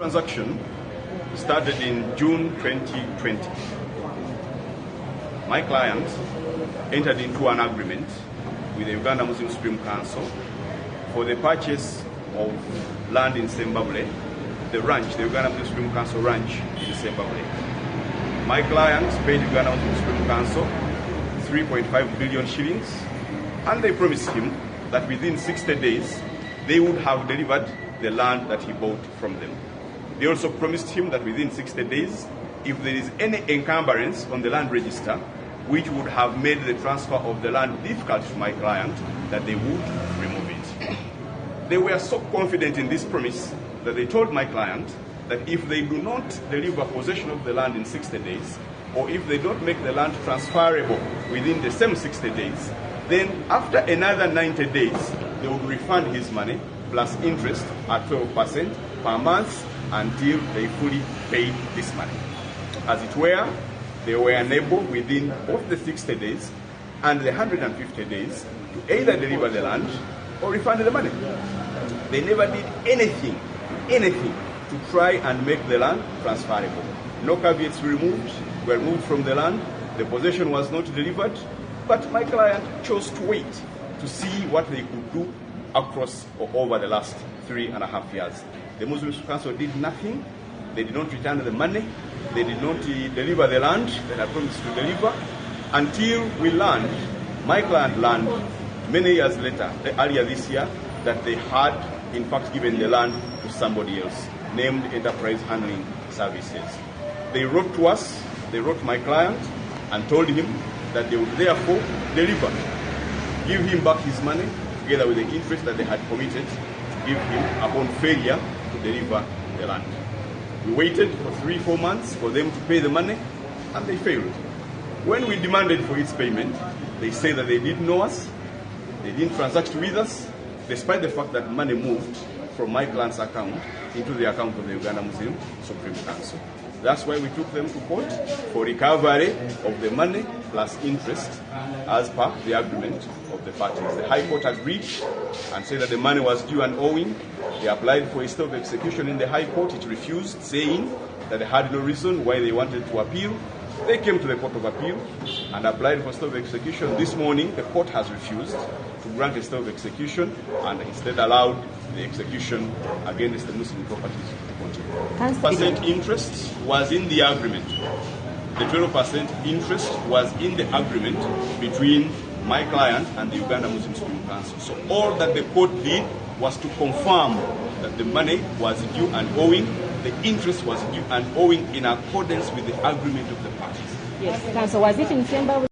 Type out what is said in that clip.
Transaction started in June 2020. My client entered into an agreement with the Uganda Muslim Supreme Council for the purchase of land in Zimbabwe, the ranch, the Uganda Muslim Supreme Council ranch in Zimbabwe. My client paid Uganda Muslim Supreme Council 3.5 billion shillings, and they promised him that within 60 days they would have delivered the land that he bought from them. They also promised him that within 60 days, if there is any encumbrance on the land register, which would have made the transfer of the land difficult to my client, that they would remove it. They were so confident in this promise that they told my client that if they do not deliver possession of the land in 60 days, or if they don't make the land transferable within the same 60 days, then after another 90 days, they would refund his money plus interest at 12% per month until they fully paid this money. As it were, they were unable within both the 60 days and the 150 days to either deliver the land or refund the money. They never did anything to try and make the land transferable. No caveats were removed from the land, the possession was not delivered, but my client chose to wait to see what they could do across or over the last 3.5 years. The Muslim Council did nothing. They did not return the money. They did not deliver the land that had promised to deliver until we learned, my client learned many years later, earlier this year, that they had in fact given the land to somebody else, named Enterprise Handling Services. They wrote to us, they wrote my client and told him that they would therefore deliver, give him back his money together with the interest that they had committed to give him upon failure to deliver the land. We waited for 3-4 months for them to pay the money, and they failed. When we demanded for its payment, they say that they didn't know us, they didn't transact with us, despite the fact that money moved from my client's account into the account of the Uganda Muslim Supreme Council. That's why we took them to court for recovery of the money plus interest as per the agreement of the parties. The High Court agreed and said that the money was due and owing. They applied for a stay of execution in the High Court. It refused, saying that they had no reason why they wanted to appeal. They came to the Court of Appeal and applied for stay of execution. This morning, the court has refused to grant a stay of execution and instead allowed the execution against the Muslim properties to continue. 12% interest was in the agreement. The 12% interest was in the agreement between my client and the Uganda Muslim Supreme Council. So all that the court did was to confirm that the money was due and owing, the interest was due and owing in accordance with the agreement of the parties. Yes, Council, was it in Zimbabwe?